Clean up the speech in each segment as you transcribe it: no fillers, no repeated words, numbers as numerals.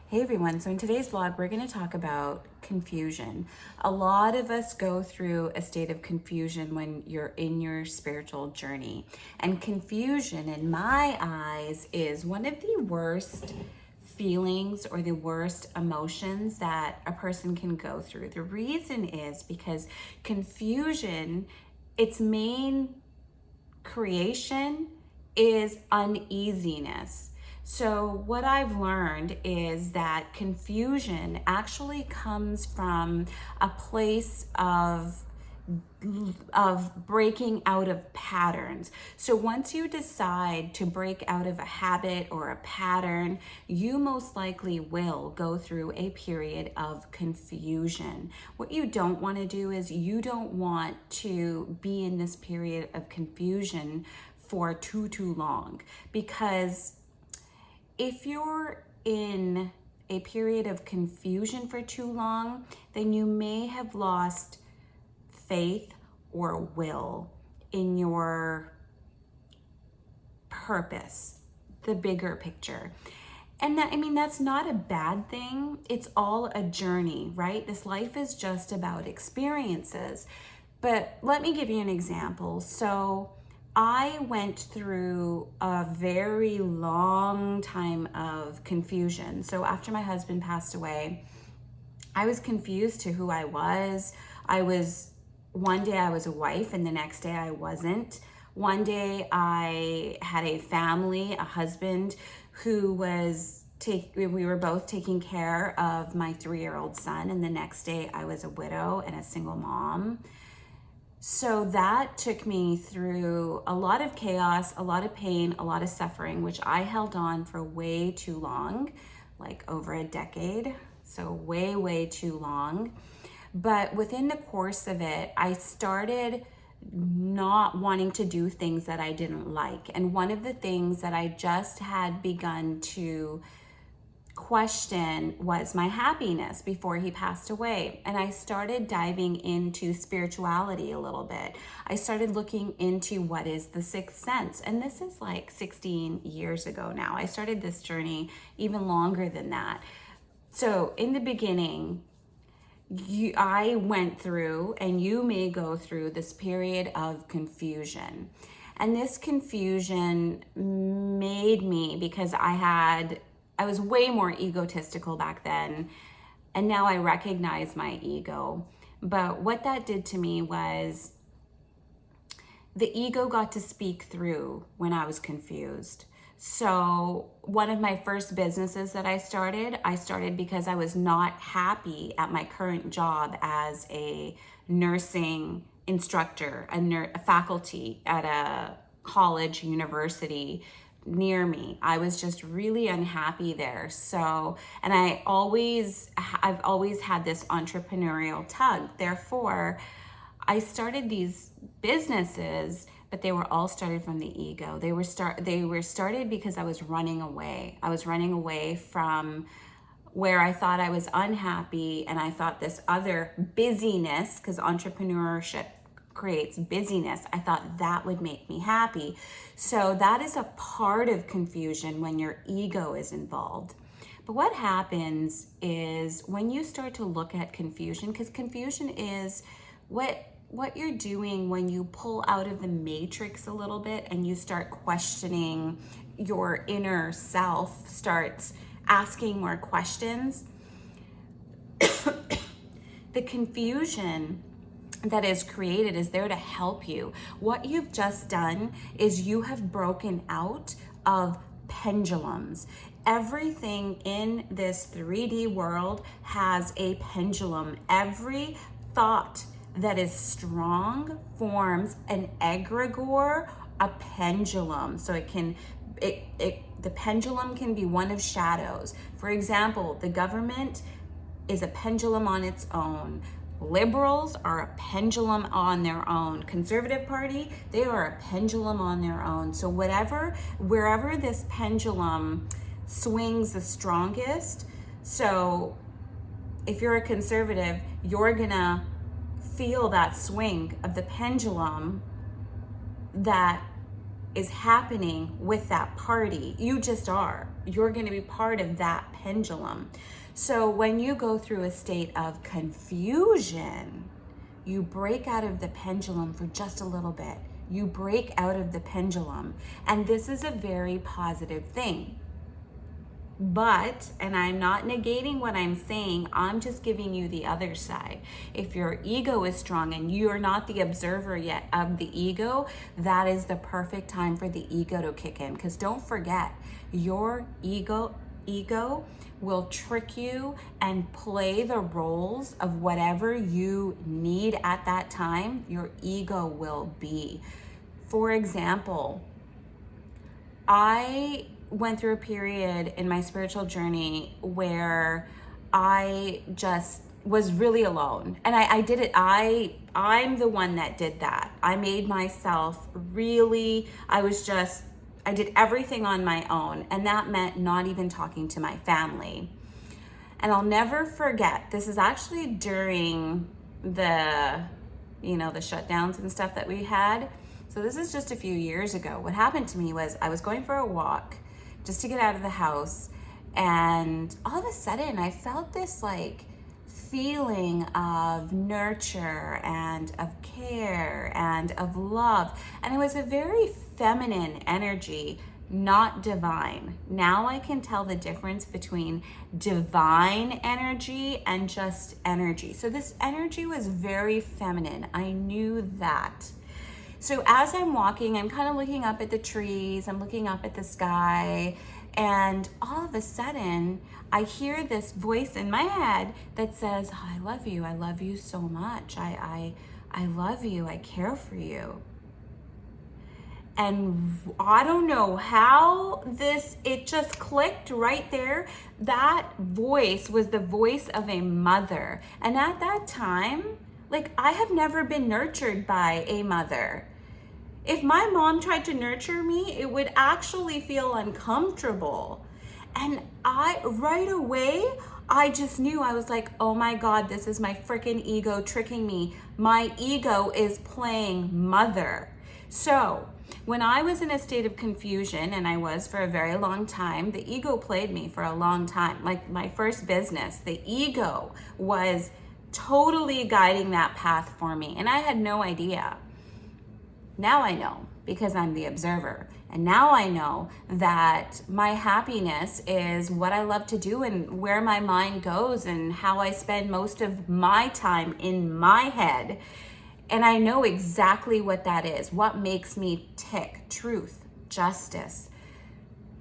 Hey everyone, so in today's vlog, we're going to talk about confusion. A lot of us go through a state of confusion when you're in your spiritual journey. And confusion, in my eyes, is one of the worst feelings or the worst emotions that a person can go through. The reason is because confusion, its main creation is uneasiness. So what I've learned is that confusion actually comes from a place of breaking out of patterns. So once you decide to break out of a habit or a pattern, you most likely will go through a period of confusion. What you don't want to do is you don't want to be in this period of confusion for too long, because if you're in a period of confusion for too long, then you may have lost faith or will in your purpose, the bigger picture. And that, I mean, that's not a bad thing. It's all a journey, right? This life is just about experiences. But let me give you an example. So I went through a very long time of confusion. So after my husband passed away, I was confused to who I was. One day I was a wife and the next day I wasn't. One day I had a family, a husband who we were both taking care of my 3-year-old son, and the next day I was a widow and a single mom. So that took me through a lot of chaos, a lot of pain, a lot of suffering, which I held on for way too long, like over a decade. So way too long. But within the course of it, I started not wanting to do things that I didn't like. And one of the things that I just had begun to question was my happiness before he passed away. And I started diving into spirituality a little bit. I started looking into what is the sixth sense. And this is like 16 years ago now. I started this journey even longer than that. So in the beginning, I went through, and you may go through, this period of confusion. And this confusion made me, because I was way more egotistical back then, and now I recognize my ego. But what that did to me was the ego got to speak through when I was confused. So one of my first businesses that I started because I was not happy at my current job as a nursing instructor, a faculty at a college, university near me. I was just really unhappy there. So, and I've always had this entrepreneurial tug. Therefore, I started these businesses, but they were all started from the ego. They were started because I was running away. I was running away from where I thought I was unhappy, and I thought this other busyness, because entrepreneurship creates busyness, I thought that would make me happy. So that is a part of confusion when your ego is involved. But what happens is when you start to look at confusion, because confusion is what you're doing when you pull out of the matrix a little bit and you start questioning, your inner self starts asking more questions. The confusion that is created is there to help you. What you've just done is you have broken out of pendulums. Everything in this 3D world has a pendulum. Every thought that is strong forms an egregore, a pendulum. So the pendulum can be one of shadows. For example, the government is a pendulum on its own. Liberals are a pendulum on their own. Conservative Party, they are a pendulum on their own. So wherever this pendulum swings the strongest, so if you're a conservative, you're gonna feel that swing of the pendulum that is happening with that party. You just are. You're going to be part of that pendulum. So when you go through a state of confusion, you break out of the pendulum for just a little bit. You break out of the pendulum. And this is a very positive thing. But, and I'm not negating what I'm saying, I'm just giving you the other side. If your ego is strong and you're not the observer yet of the ego, that is the perfect time for the ego to kick in. Because don't forget, your ego will trick you and play the roles of whatever you need at that time. Your ego will be. For example, I went through a period in my spiritual journey where I just was really alone. And I did it, I'm the one that did that. I made myself really, I did everything on my own. And that meant not even talking to my family. And I'll never forget, this is actually during the shutdowns and stuff that we had. So this is just a few years ago. What happened to me was I was going for a walk just to get out of the house, and all of a sudden I felt this like feeling of nurture and of care and of love. And it was a very feminine energy, not divine. Now I can tell the difference between divine energy and just energy. So this energy was very feminine. I knew that. So as I'm walking, I'm kind of looking up at the trees, I'm looking up at the sky, and all of a sudden, I hear this voice in my head that says, oh, I love you so much. I love you, I care for you. And I don't know how it just clicked right there. That voice was the voice of a mother. And at that time, like, I have never been nurtured by a mother. If my mom tried to nurture me, it would actually feel uncomfortable. And right away, I just knew, I was like, oh my God, this is my freaking ego tricking me. My ego is playing mother. So when I was in a state of confusion, and I was for a very long time, the ego played me for a long time. Like my first business, the ego was totally guiding that path for me. And I had no idea. Now I know, because I'm the observer. And now I know that my happiness is what I love to do and where my mind goes and how I spend most of my time in my head. And I know exactly what that is, what makes me tick: truth, justice,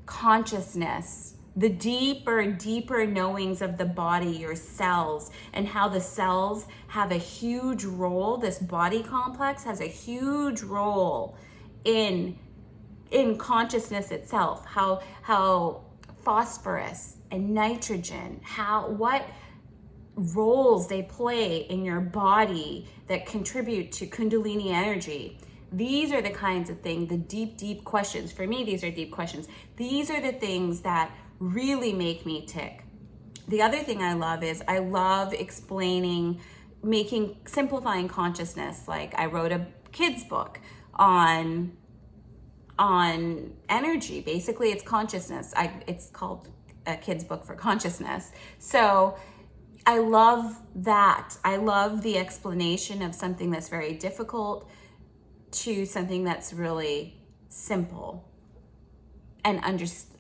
consciousness, the deeper knowings of the body, your cells, and how the cells have a huge role. This body complex has a huge role in consciousness itself. How phosphorus and nitrogen, what roles they play in your body that contribute to Kundalini energy. These are the kinds of things, the deep questions. For me, these are deep questions. These are the things that really make me tick. The other thing I love is I love explaining, simplifying consciousness. Like I wrote a kid's book on energy. Basically, it's consciousness. It's called A Kid's Book for Consciousness. So I love that. I love the explanation of something that's very difficult to something that's really simple and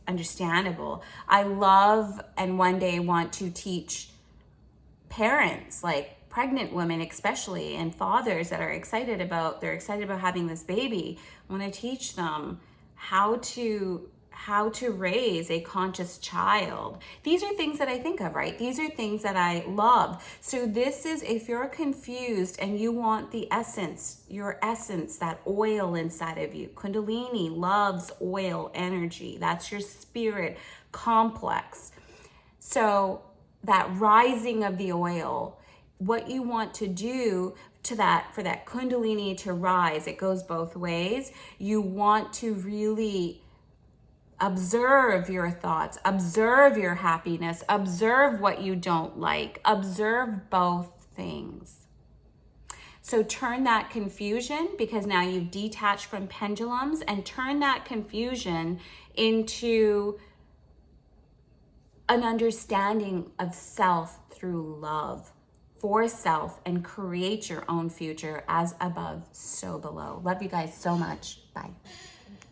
understandable. I love and one day want to teach parents, like pregnant women especially, and fathers that are excited about having this baby. I want to teach them how to raise a conscious child. These are things that I think of, right? These are things that I love. So this is, if you're confused and you want the essence, your essence, that oil inside of you. Kundalini loves oil energy. That's your spirit complex. So that rising of the oil, what you want to do for that Kundalini to rise, it goes both ways. You want to really observe your thoughts, observe your happiness, observe what you don't like, observe both things. So turn that confusion, because now you've detached from pendulums, and turn that confusion into an understanding of self through love for self, and create your own future as above, so below. Love you guys so much. Bye.